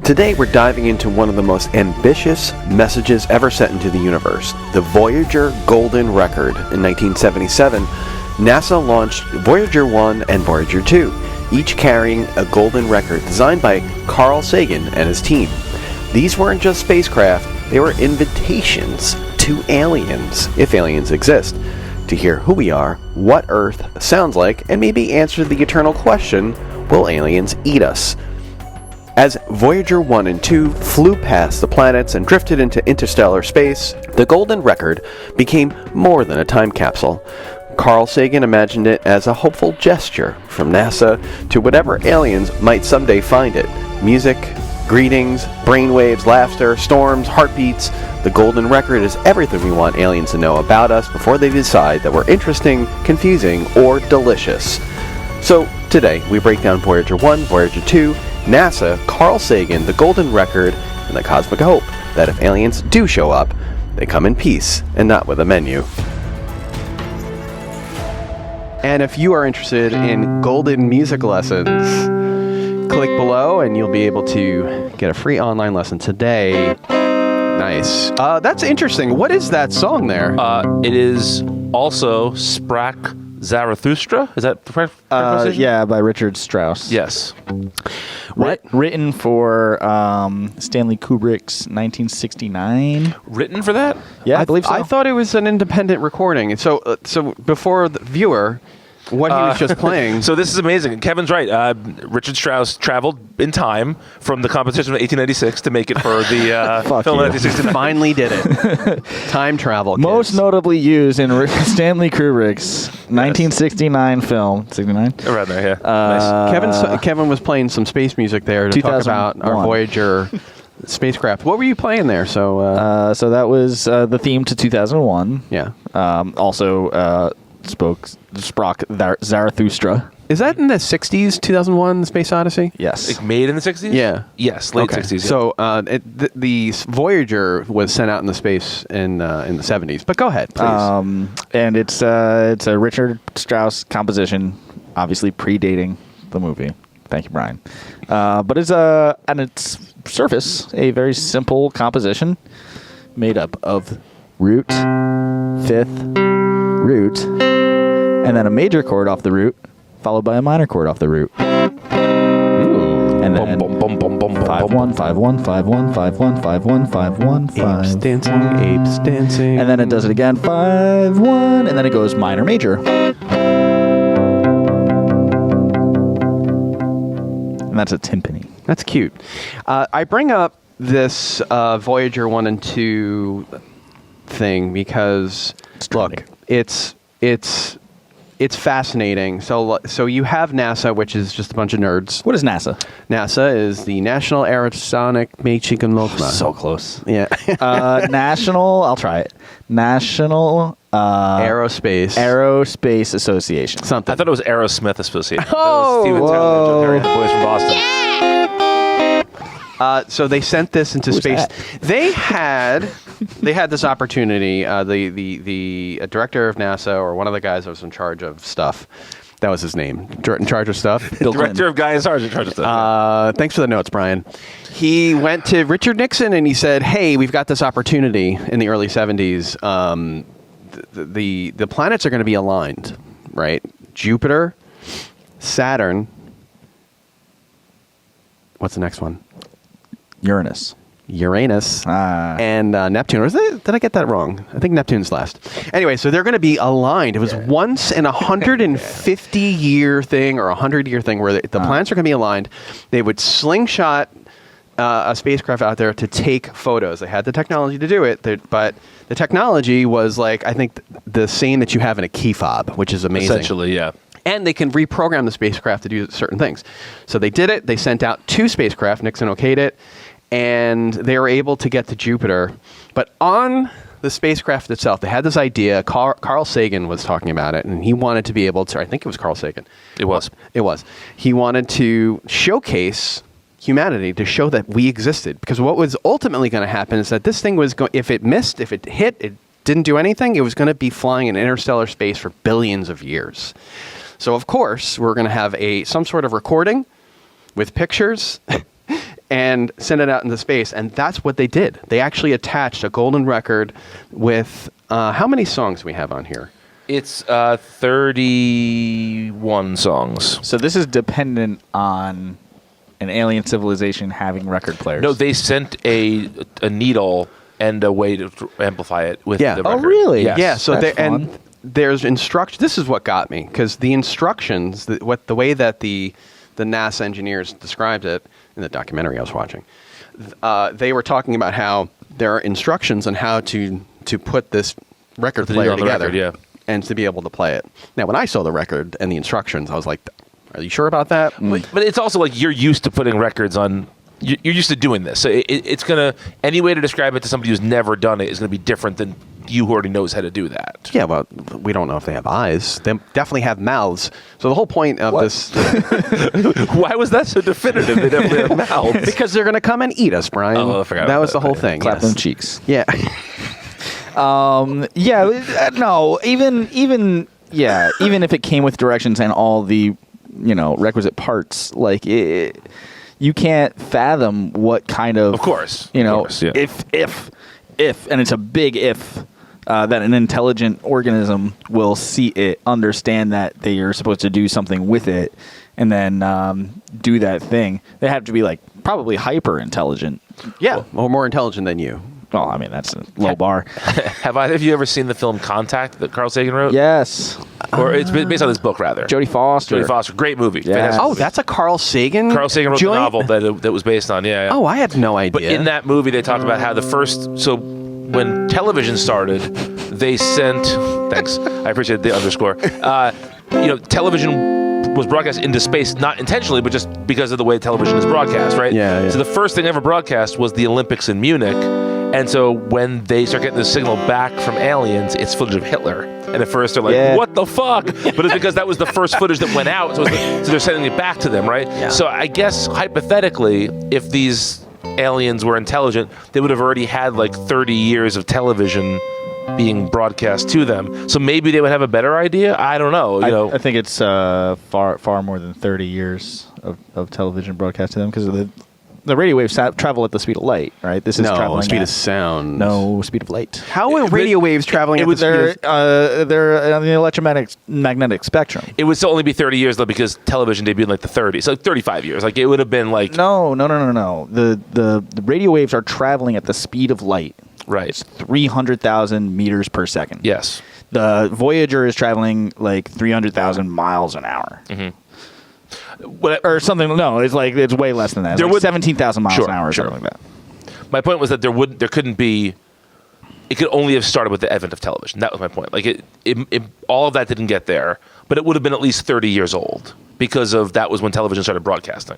Today we're diving into one of the most ambitious messages ever sent into the universe, the Voyager Golden Record. In 1977, NASA launched Voyager 1 and Voyager 2, each carrying a golden record designed by Carl Sagan and his team. These weren't just spacecraft, they were invitations to aliens, if aliens exist, to hear who we are, what Earth sounds like, and maybe answer the eternal question, will aliens eat us? As Voyager 1 and 2 flew past the planets and drifted into interstellar space, the Golden Record became more than a time capsule. Carl Sagan imagined it as a hopeful gesture from NASA to whatever aliens might someday find it. Music, greetings, brainwaves, laughter, storms, heartbeats. The Golden Record is everything we want aliens to know about us before they decide that we're interesting, confusing, or delicious. So today we break down Voyager 1, Voyager 2, NASA, Carl Sagan, the Golden Record, and the cosmic hope that if aliens do show up, they come in peace and not with a menu. And if you are interested in golden music lessons, click below and you'll be able to get a free online lesson today. Nice. That's interesting. What is that song there? It is also Sprach Zarathustra. Is that the correct pronunciation? Yeah, by Richard Strauss. Yes. Written for Stanley Kubrick's 1969. Written for that? Yeah, I believe so. I thought it was an independent recording. And so before the viewer, what he was just playing. So this is amazing. Kevin's right. Richard Strauss traveled in time from the competition of 1896 to make it for the film of 1969. Finally did it. Time travel. Kids. Most notably used in Stanley Kubrick's 1969 film. 69? Around there, yeah. Nice. Kevin was playing some space music there to talk about our Voyager spacecraft. What were you playing there? So that was the theme to 2001. Yeah. Also Sprach Zarathustra. Is that in the 60s, 2001, The Space Odyssey? Yes. Like made in the 60s? Yeah. Yes, late 60s. Yeah. So the Voyager was sent out into space in the 70s. But go ahead, please. And it's a Richard Strauss composition, obviously predating the movie. Thank you, Brian. But it's on its surface a very simple composition made up of root, fifth, root, and then a major chord off the root, followed by a minor chord off the root. Ooh. And then 5-1, 5-1, 5-1, 5-1, 5-1, 5-1, 5. Apes dancing, apes dancing. And then it does it again, 5-1, and then it goes minor, major. And that's a timpani. That's cute. I bring up this Voyager 1 and 2 thing because, look, it's fascinating. So you have NASA, which is just a bunch of nerds. What is NASA? NASA is the National Aerosonic Mechikanlokma. So close. Yeah. National, I'll try it. National Aerospace Association. Something. I thought it was Aerosmith Association. Oh, that was Steven Tyler, the boys from Boston. So they sent this into space. That? They had this opportunity. The director of NASA, or one of the guys that was in charge of stuff, that was his name. In charge of stuff. Director of Guy in Charge of stuff. Thanks for the notes, Brian. He went to Richard Nixon and he said, "Hey, we've got this opportunity in the early 70s. The planets are going to be aligned, right? Jupiter, Saturn. What's the next one? Uranus. And Neptune. Or did I get that wrong? I think Neptune's last. Anyway, so they're going to be aligned. It was once in a 150-year thing or a 100-year thing where the planets are going to be aligned. They would slingshot a spacecraft out there to take photos. They had the technology to do it, but the technology was like, I think, the same that you have in a key fob, which is amazing. Essentially, yeah. And they can reprogram the spacecraft to do certain things. So they did it. They sent out 2 spacecraft. Nixon okayed it. And they were able to get to Jupiter. But on the spacecraft itself, they had this idea. Carl Sagan was talking about it. And he wanted to be able to, I think it was Carl Sagan. It was. He wanted to showcase humanity, to show that we existed. Because what was ultimately going to happen is that this thing was going, if it missed, if it hit, it didn't do anything, it was going to be flying in interstellar space for billions of years. So, of course, we're going to have some sort of recording with pictures and send it out into space. And that's what they did. They actually attached a golden record with how many songs we have on here? It's 31 songs. So this is dependent on an alien civilization having record players. No, they sent a needle and a way to amplify it with the record. Oh, really? Yes. Yeah. So That's fun. and there's instructions. This is what got me, because the instructions, the way that the NASA engineers described it in the documentary I was watching, they were talking about how there are instructions on how to put this record player on the together, record, yeah. and to be able to play it. Now, when I saw the record and the instructions, I was like, "Are you sure about that?" But it's also like you're used to putting records on. You're used to doing this. So it's gonna, any way to describe it to somebody who's never done it is gonna be different than you who already knows how to do that. Yeah, well, we don't know if they have eyes. They definitely have mouths. So the whole point of this, Why was that so definitive? They definitely have mouths. because they're going to come and eat us, Brian. Oh, I forgot that about was the that. whole thing. Clap yes. them cheeks. Yeah. No, even if it came with directions and all the, requisite parts, like you can't fathom what kind of course, yeah. if and it's a big if that an intelligent organism will see it, understand that they are supposed to do something with it, and then do that thing. They have to be like probably hyper intelligent. Yeah. Or more intelligent than you. Well, I mean, that's a low bar. Have either of you ever seen the film Contact that Carl Sagan wrote? Yes. Or it's based on this book, rather. Jodie Foster. Jodie Foster. Great movie. Yeah. Fantastic Oh, movie. that's a Carl Sagan. Carl Sagan wrote joint? the novel that was based on. Yeah. Oh, I had no idea. But in that movie, they talk about how so when television started, they sent. Thanks, I appreciate the underscore. Television was broadcast into space, not intentionally, but just because of the way television is broadcast, right? Yeah. So the first thing ever broadcast was the Olympics in Munich. And so when they start getting the signal back from aliens, it's footage of Hitler. And at first they're like, what the fuck? But it's because that was the first footage that went out. So they're sending it back to them, right? Yeah. So I guess hypothetically, if these aliens were intelligent, they would have already had like 30 years of television being broadcast to them. So maybe they would have a better idea. I don't know. I think it's far more than 30 years of television broadcast to them, because the radio waves travel at the speed of light, right? This is traveling speed at of sound. no speed of light. How are radio waves traveling at the speed of... They're on the electromagnetic spectrum. It would still only be 30 years though, because television debuted in like the 30s, so like 35 years. Like it would have been like No. The radio waves are traveling at the speed of light. right. It's 300,000 meters per second. Yes. The Voyager is traveling like 300,000 miles an hour. Mm-hmm. Or something. No, it's way less than that. It's like 17,000 miles an hour or something like that. My point was that there couldn't be. It could only have started with the advent of television. That was my point. Like it all of that didn't get there, but it would have been at least 30 years old because that was when television started broadcasting.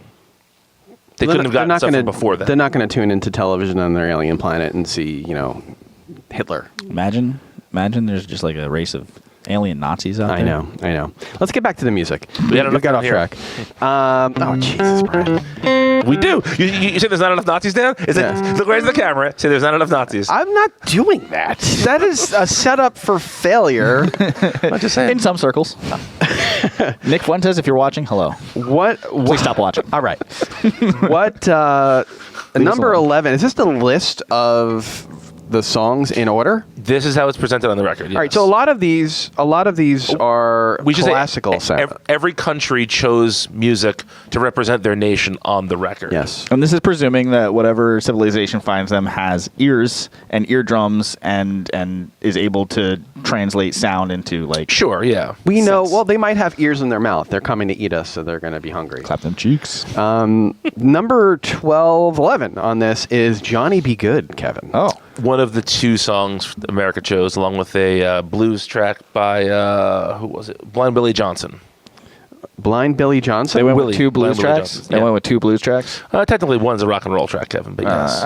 They couldn't have gotten stuff from before that. They're not going to tune into television on their alien planet and see, Hitler. Imagine there's just like a race of alien Nazis out there. I know. Let's get back to the music. We had We got off here. track. Jesus, Brian. We do. You say there's not enough Nazis down? Look right at the camera. Say there's not enough Nazis. I'm not doing that. That is a setup for failure. I'm just saying. In some circles. Nick Fuentes, if you're watching, hello. Please stop watching. All right. What number alone. 11? Is this the list of the songs in order? This is how it's presented on the record. Yes. All right. So a lot of these are We should say classical sound. every country chose music to represent their nation on the record. Yes. And this is presuming that whatever civilization finds them has ears and eardrums and is able to translate sound into like... Sure, yeah. We know. sense. Well, they might have ears in their mouth. They're coming to eat us, so they're going to be hungry. Clap them cheeks. Number 11 on this is Johnny Be Good, Kevin. Oh. One of the two songs America chose, along with a blues track by, who was it? Blind Billy Johnson. Blind Billy Johnson. They went Willie- with two blues Blind Willie tracks? Johnson, They yeah. went with two blues tracks? Technically, one's a rock and roll track, Kevin, but yes.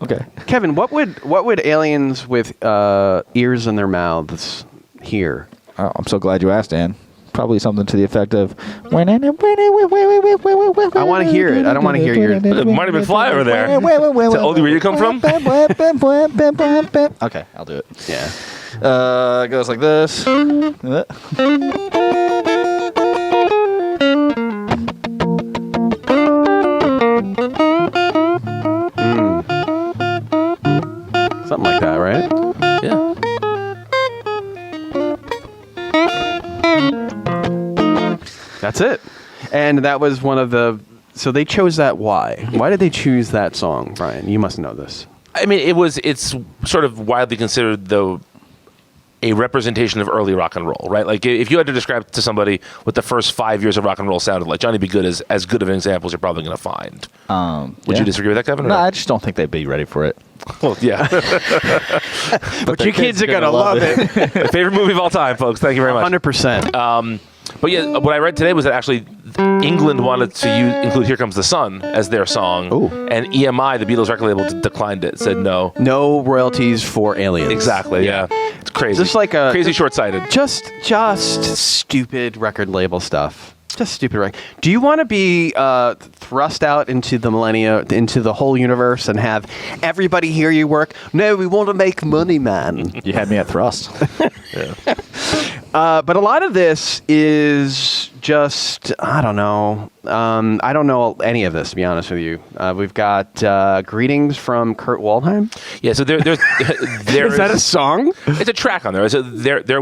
Okay. Kevin, what would aliens with ears in their mouths hear? Oh, I'm so glad you asked, Dan. Probably something to the effect of... I I want to hear it. I don't want to hear your... Marty McFly over there. Is that only where you come from? Okay, I'll do it. Yeah. It goes like this. Something like that, right? Yeah. That's it. And that was one of the... So they chose that. Why? Why did they choose that song, Brian? You must know this. I mean, it's sort of widely considered a representation of early rock and roll, right? Like if you had to describe to somebody what the first 5 years of rock and roll sounded like, Johnny B. Good is as good of an example as you're probably going to find. Would you disagree with that, Kevin? No, I just don't think they'd be ready for it. Well, yeah. But your kids are going to love it. My favorite movie of all time, folks. Thank you very much. 100%. But yeah, what I read today was that actually England wanted to include "Here Comes the Sun" as their song, and EMI, the Beatles record label, declined it. Said no. No royalties for aliens. Exactly. Yeah. It's crazy. Just like a crazy short-sighted. Just stupid record label stuff. Just stupid. Do you want to be thrust out into the millennia, into the whole universe, and have everybody hear you work? No, we want to make money, man. You had me at thrust. Yeah. But a lot of this is just, I don't know. I don't know any of this, to be honest with you. We've got greetings from Kurt Waldheim. Yeah, so there Is that a song? It's a track on there. So there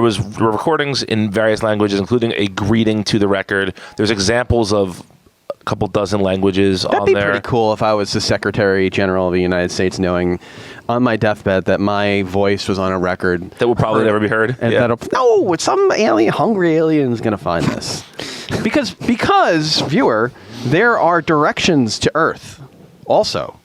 was recordings in various languages, including a greeting to the record. There's examples of a couple dozen languages That'd on be there. pretty cool if I was the Secretary General of the United States, knowing on my deathbed that my voice was on a record That will probably never be heard. and Yeah. some hungry alien is going to find this. because viewer, there are directions to Earth also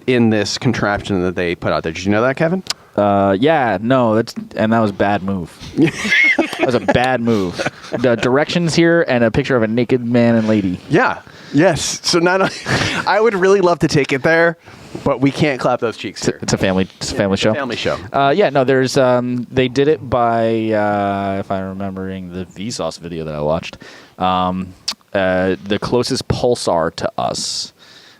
in this contraption that they put out there. Did you know that, Kevin? Yeah, no, that was a bad move. That was a bad move. The directions here and a picture of a naked man and lady. Yeah. Yes. So I would really love to take it there, but we can't clap those cheeks here. It's a family show. Family show. Yeah, no, there's they did it by if I'm remembering the Vsauce video that I watched. The closest pulsar to us,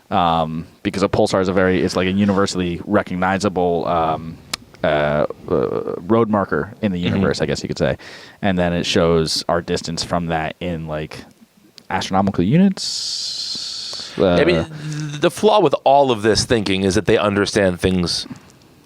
because a pulsar is it's like a universally recognizable road marker in the universe, I guess you could say, and then it shows our distance from that in like astronomical units. I mean, the flaw with all of this thinking is that they understand things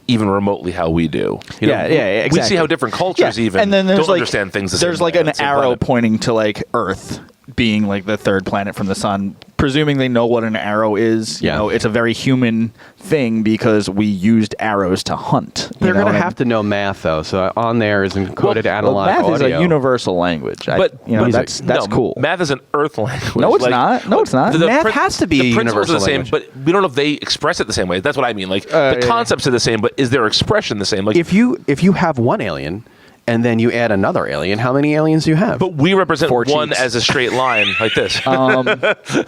even remotely how we do. You know, exactly. We see how different cultures even and then there's don't understand things the same There's like way an on the same arrow planet. pointing to like Earth being like the third planet from the sun, presuming they know what an arrow is. You know, it's a very human thing because we used arrows to hunt. They're going to have to know math, though. So on there is encoded analog math audio. is a universal language. But that's cool. Math is an Earth language. No, it's not. No, it's not. Math has to be the a principles universal are the same, language. but we don't know if they express it the same way. That's what I mean. Like the concepts are the same, but is their expression the same? Like if you have one alien and then you add another alien, how many aliens do you have? but we represent 4 one cheeks. as a straight line like this. No,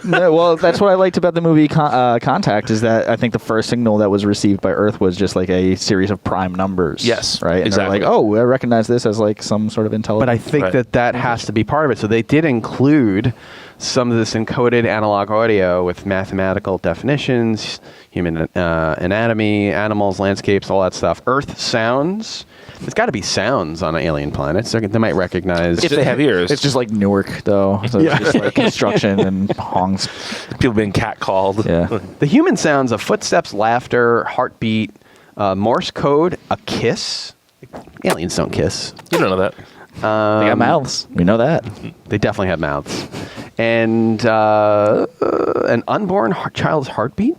well, that's what I liked about the movie Contact is that I think the first signal that was received by Earth was just like a series of prime numbers. Yes, right. And exactly. they're like, oh, I recognize this as like some sort of intelligence. But I think that has to be part of it. So they did include some of this encoded analog audio with mathematical definitions, human anatomy, animals, landscapes, all that stuff. Earth sounds. There's got to be sounds on alien planets. They might recognize. If they have ears. It's just like Newark, though. So it's just like construction and honks. People being catcalled. Yeah. The human sounds of footsteps, laughter, heartbeat, Morse code, a kiss. Aliens don't kiss. You don't know that. They got mouths. We know that. They definitely have mouths. And an unborn child's heartbeat?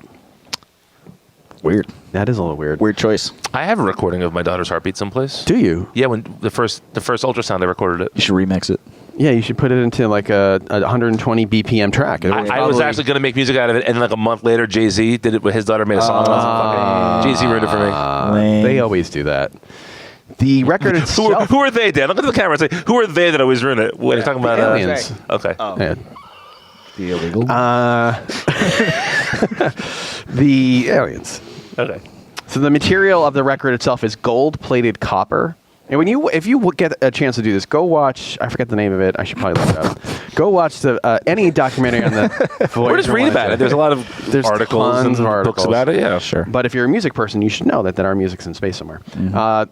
Weird. That is a little weird. Weird choice. I have a recording of my daughter's heartbeat someplace. Do you? Yeah, when the first ultrasound, I recorded it. You should remix it. Yeah, you should put it into like a 120 BPM track. I was actually going to make music out of it, and then like a month later, Jay-Z did it with his daughter, made a song. Jay-Z ruined it for me. They always do that. The record itself. Who are they, Dan? Look at the camera and say, who are they that always ruin it? What are you talking about? aliens. Okay. Yeah. The illegal. The aliens. Okay. So the material of the record itself is gold-plated copper. And if you get a chance to do this, go watch. I forget the name of it. I should probably look it up. Go watch any documentary on the Voyager. Or just read about it. There's a lot of articles and tons of articles books about it. Yeah, Sure. But if you're a music person, you should know that our music's in space somewhere.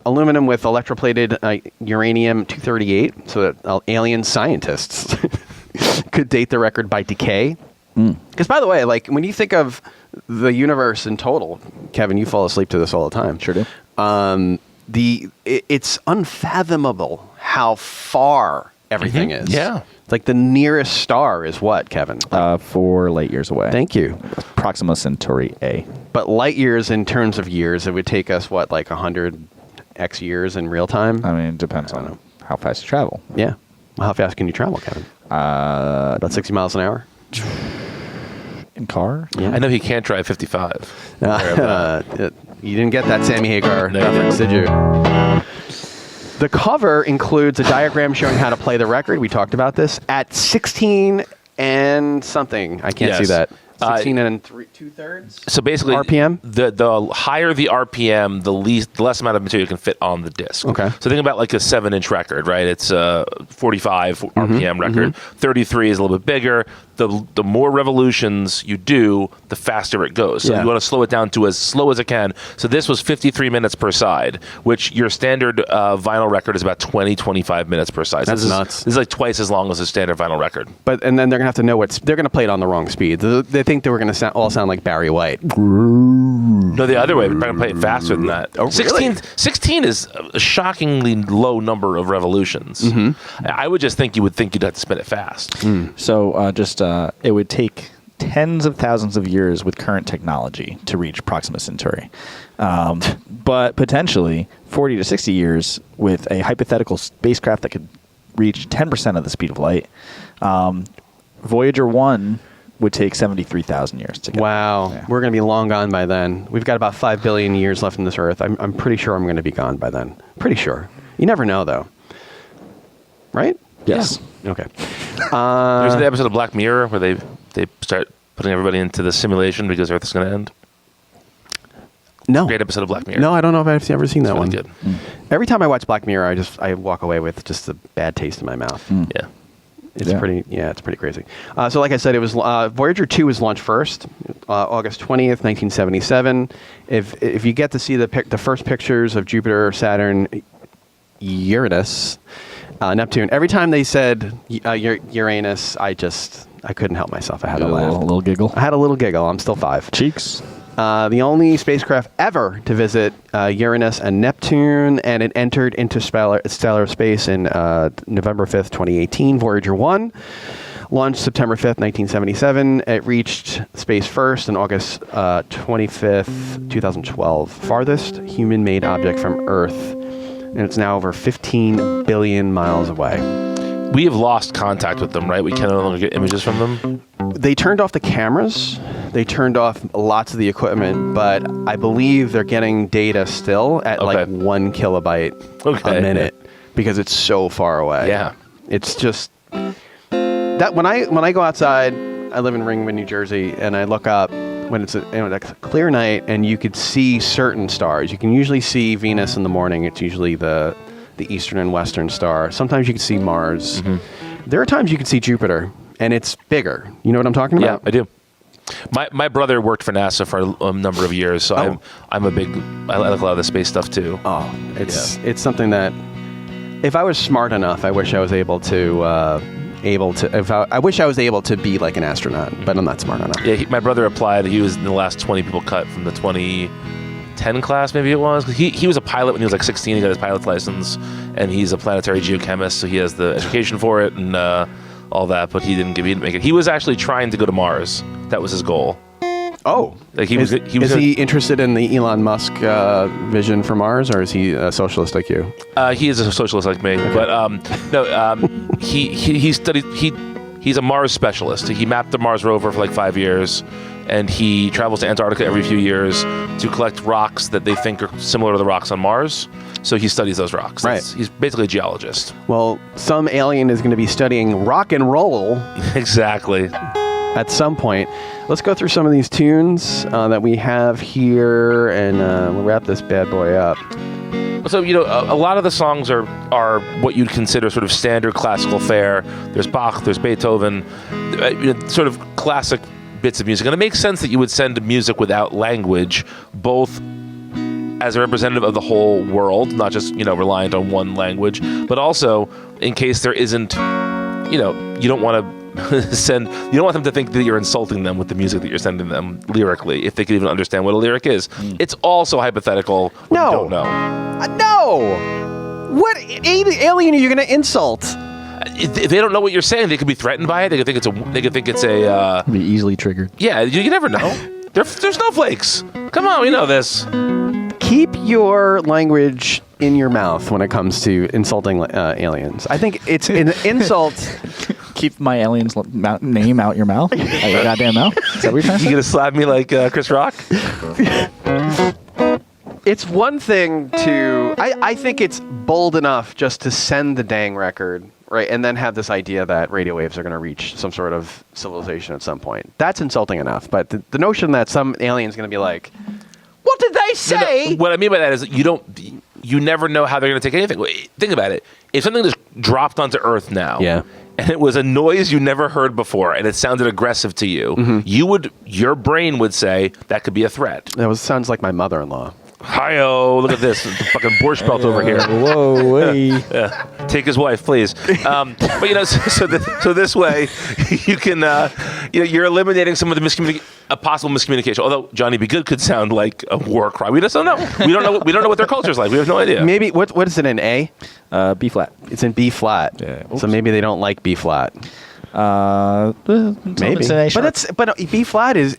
Aluminum with electroplated uranium-238, so that alien scientists could date the record by decay. Because, by the way, like when you think of the universe in total, Kevin, you fall asleep to this all the time. Sure do. It's unfathomable how far everything is. Yeah. Like the nearest star is what, Kevin? 4 light years away. Thank you. Proxima Centauri A. But light years in terms of years, it would take us what, like 100 X years in real time? I mean, it depends on how fast you travel. Yeah. Well, how fast can you travel, Kevin? About 60 miles an hour? In car? Yeah. I know he can't drive 55. You didn't get that Sammy Hagar No, reference, did you? The cover includes a diagram showing how to play the record. We talked about this at 16 and something. I can't see Yes. that. 16 and 2/3. So basically, RPM? The higher the RPM, the less amount of material you can fit on the disc. Okay. So think about like a 7-inch record, right? It's a 45 RPM record. 33 is a little bit bigger. The more revolutions you do, the faster it goes. So Yeah. you want to slow it down to as slow as it can. So this was 53 minutes per side, which your standard vinyl record is about 25 minutes per side. So That's nuts. This is like twice as long as a standard vinyl record. And then they're going to have to know they're going to play it on the wrong speed. They think they were going to all sound like Barry White. No, the other way. We're going to play it faster than that. Oh, really? 16 is a shockingly low number of revolutions. I would just think you'd have to spin it fast. So it would take tens of thousands of years with current technology to reach Proxima Centauri. But potentially 40 to 60 years with a hypothetical spacecraft that could reach 10% of the speed of light. Voyager 1 would take 73,000 years to get. Wow. Yeah. We're going to be long gone by then. We've got about 5 billion years left on this Earth. I'm pretty sure I'm going to be gone by then. Pretty sure. You never know, though. Right? Yes. Okay. There's the episode of Black Mirror where they start putting everybody into the simulation because Earth is going to end. No. Great episode of Black Mirror. No, I don't know if I've ever seen that It's one. really good. Every time I watch Black Mirror, I walk away with just a bad taste in my mouth. Yeah. It's Yeah. it's pretty crazy. So like I said, it was Voyager 2 was launched first, August 20th, 1977. If you get to see the first pictures of Jupiter, Saturn, Uranus, Neptune, every time they said Uranus, I couldn't help myself. I had to A laugh. little giggle. I had a little giggle. I'm still 5. Cheeks. The only spacecraft ever to visit Uranus and Neptune, and it entered interstellar space in November 5th, 2018. Voyager 1 launched September 5th, 1977. It reached space first on August 25th, 2012. Farthest human-made object from Earth, and it's now over 15 billion miles away. We have lost contact with them, right? We can no longer get images from them. They turned off the cameras. They turned off lots of the equipment, but I believe they're getting data still at like 1 kilobyte a minute because it's so far away. Yeah. It's just that when I go outside, I live in Ringwood, New Jersey, and I look up when it's a clear night and you could see certain stars. You can usually see Venus in the morning. It's usually the eastern and western star. Sometimes you can see Mars. There are times you can see Jupiter, and it's bigger. You know what I'm talking about? Yeah, I do. My brother worked for NASA for a number of years, so I like a lot of the space stuff too. Oh, it's something that if I was smart enough, I wish I was able to. I wish I was able to be like an astronaut, but I'm not smart enough. Yeah, my brother applied. He was in the last 20 people cut from the 2010 class, maybe it was. He was a pilot when he was like 16. He got his pilot's license, and he's a planetary geochemist, so he has the education for it and all that. But he didn't make it. He was actually trying to go to Mars. That was his goal. Oh, Like is he interested in the Elon Musk vision for Mars, or is he a socialist like you? He is a socialist like me, but he studied. He's a Mars specialist. He mapped the Mars rover for like 5 years, and he travels to Antarctica every few years to collect rocks that they think are similar to the rocks on Mars. So he studies those rocks. Right. He's basically a geologist. Well, some alien is going to be studying rock and roll Exactly. at some point. Let's go through some of these tunes that we have here, and we'll wrap this bad boy up. So, a lot of the songs are what you'd consider sort of standard classical fare. There's Bach, there's Beethoven, sort of classic bits of music. And it makes sense that you would send music without language, both as a representative of the whole world, not just, reliant on one language, but also in case there isn't, you don't want to send. You don't want them to think that you're insulting them with the music that you're sending them lyrically, if they can even understand what a lyric is. It's also hypothetical. When No. you don't know. No! What alien are you going to insult? If they don't know what you're saying, they could be threatened by it. They could think it's a. Be easily triggered. Yeah, you never know. They're snowflakes. Come on, we know this. Keep your language in your mouth when it comes to insulting aliens. I think it's an insult. Keep my alien's name out your mouth. Out your goddamn mouth. Is that what you're trying to You say? gonna slap me like Chris Rock? It's one thing to... I think it's bold enough just to send the dang record, right, and then have this idea that radio waves are going to reach some sort of civilization at some point. That's insulting enough. But the notion that some alien's going to be like, what did they say? No, what I mean by that is you never know how they're going to take anything. Think about it. If something just dropped onto Earth now, Yeah. and it was a noise you never heard before, and it sounded aggressive to you, your brain would say that could be a threat. That sounds like my mother-in-law. Hi-oh, look at this. The fucking borscht belt over here. Whoa, hey. Take his wife, please. But so this way, you can you're eliminating some of the a possible miscommunication. Although Johnny Be Good could sound like a war cry. We just don't know. We don't know what their culture's like. We have no idea. Maybe what is it in A? B flat. It's in B flat. Yeah. So maybe they don't like B flat. Maybe. But B flat is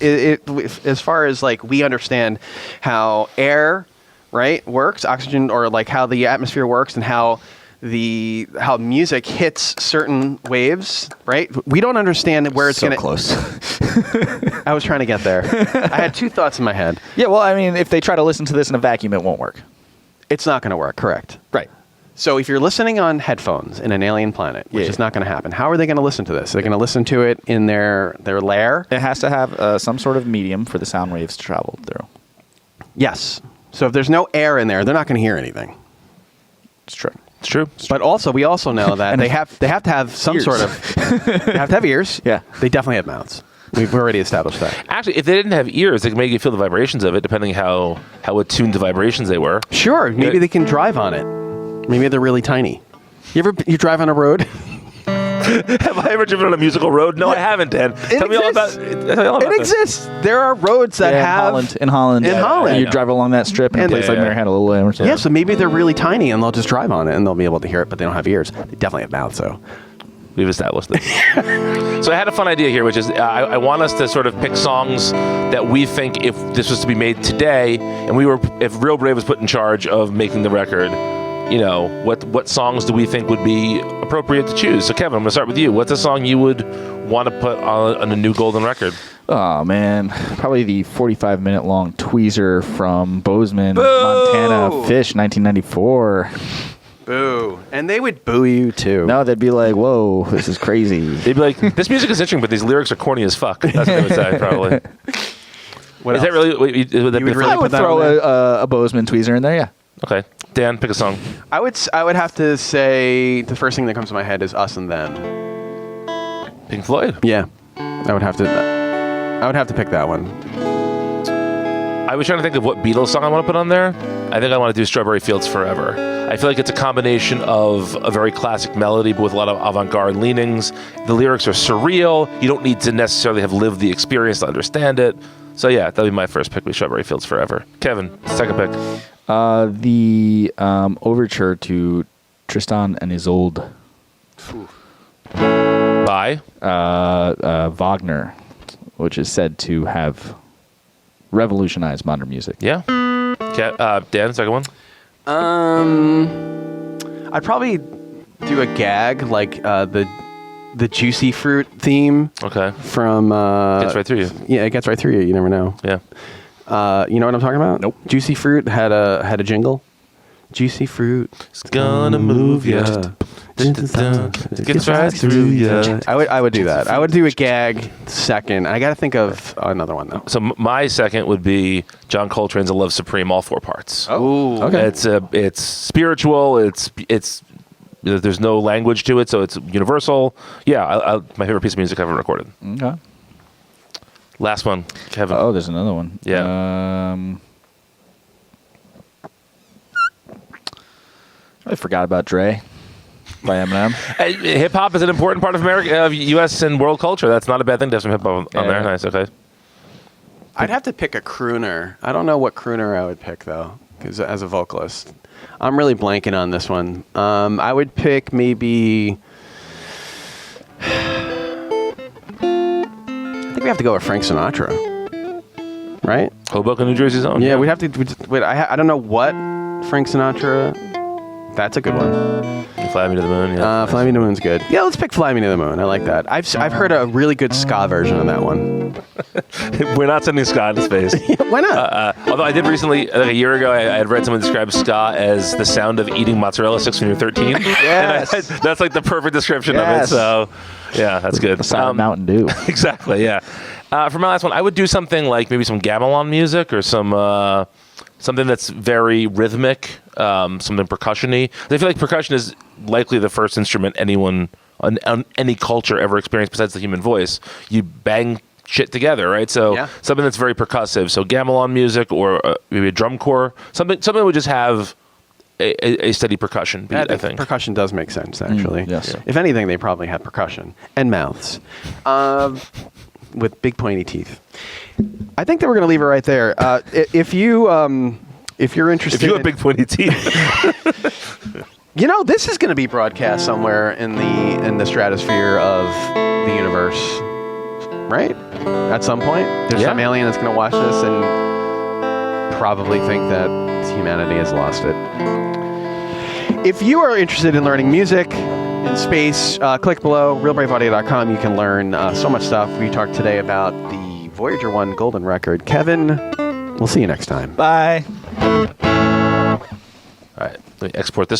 as far as like we understand how air, right, works, oxygen, or like how the atmosphere works, and how music hits certain waves, right? We don't understand where it's so going to... close. I was trying to get there. I had two thoughts in my head. Yeah, well, I mean, if they try to listen to this in a vacuum, it won't work. It's not going to work, correct. Right. So if you're listening on headphones in an alien planet, which is not going to happen, how are they going to listen to this? They're going to listen to it in their lair? It has to have some sort of medium for the sound waves to travel through. Yes. So if there's no air in there, they're not going to hear anything. It's true. It's true. But also, we also know that they have to have some Ears. sort of... They have to have ears. Yeah. They definitely have mouths. We've already established that. Actually, if they didn't have ears, they could make you feel the vibrations of it, depending how attuned the vibrations they were. Sure. Maybe they can drive on it. Maybe they're really tiny. You drive on a road? Have I ever driven on a musical road? No, I haven't, Dan. Tell me all about It this. exists. There are roads that have... In Holland. In Holland. You drive along that strip in a And- place like Yeah. Mare Had a Little Lamb or something. Yeah, so maybe they're really tiny and they'll just drive on it and they'll be able to hear it, but they don't have ears. They definitely have mouths, though. We've established this. So I had a fun idea here, which is I want us to sort of pick songs that we think, if this was to be made today, and if Real Brave was put in charge of making the record, what songs do we think would be appropriate to choose? So Kevin, I'm going to start with you. What's a song you would want to put on a new golden record? Oh, man. Probably the 45-minute long tweezer from Bozeman, Boo! Montana, Fish, 1994. Boo. And they would boo you, too. No, they'd be like, whoa, this is crazy. They'd be like, this music is interesting, but these lyrics are corny as fuck. That's what they would say, probably. What Is that else? really... Would that You be would really I fun? would that throw on a Bozeman tweezer in there, yeah. Okay. Dan, pick a song. I would have to say the first thing that comes to my head is Us and Them. Pink Floyd. Yeah. I would have to pick that one. I was trying to think of what Beatles song I want to put on there. I think I want to do Strawberry Fields Forever. I feel like it's a combination of a very classic melody, but with a lot of avant-garde leanings. The lyrics are surreal. You don't need to necessarily have lived the experience to understand it. So yeah, that'll be my first pick with Strawberry Fields Forever. Kevin, second pick. The overture to Tristan and Isolde. By? Wagner, which is said to have revolutionized modern music. Yeah. Dan, second one. I'd probably do a gag like the Juicy Fruit theme Okay. from... Gets right through you. Yeah, it gets right through you. You never know. Yeah. You know what I'm talking about? Nope. Juicy Fruit had a jingle. Juicy Fruit. It's gonna move ya. It gets right through ya. I would do that. I would do a gag second. I got to think of another one though. So my second would be John Coltrane's "A Love Supreme," all four parts. Oh, okay. It's spiritual. It's there's no language to it, so it's universal. Yeah, my favorite piece of music I've ever recorded. Okay. Last one, Kevin. Oh, there's another one. Yeah. I forgot about Dre. by Eminem. Hip hop is an important part of America, of U.S. and world culture. That's not a bad thing to have some hip hop on there. Nice, okay. I'd have to pick a crooner. I don't know what crooner I would pick though, because as a vocalist, I'm really blanking on this one. I would pick maybe. I think we have to go with Frank Sinatra, right? Hoboken, New Jersey's own. Yeah, we'd have to. Wait, I don't know what Frank Sinatra. That's a good one. Fly Me to the Moon. Yeah. Fly Me to the Moon's good. Yeah, let's pick Fly Me to the Moon. I like that. I've heard a really good ska version of that one. We're not sending ska into space. Why not? Although I did recently, like a year ago, I had read someone describe ska as the sound of eating mozzarella sticks when you're 13. Yes. And that's like the perfect description of it. Yes. So, yeah, that's good. The sound of Mountain Dew. Exactly, yeah. For my last one, I would do something like maybe some gamelan music or some something that's very rhythmic, something percussion-y. I feel like percussion is likely the first instrument anyone on any culture ever experienced besides the human voice. You bang shit together, right? So something that's very percussive. So gamelan music or maybe a drum corps. Something that would just have a steady percussion beat, I think. Percussion does make sense, actually. Yes. Yeah. If anything, they probably had percussion and mouths with big pointy teeth. I think that we're going to leave it right there. If you're interested, If you have big pointy teeth. you know, this is going to be broadcast somewhere in the stratosphere of the universe, right? At some point, there's some alien that's going to watch this and probably think that humanity has lost it. If you are interested in learning music in space, click below, realbraveaudio.com. You can learn so much stuff. We talked today about the Voyager 1 Golden Record. Kevin, we'll see you next time. Bye. All right, let me export this.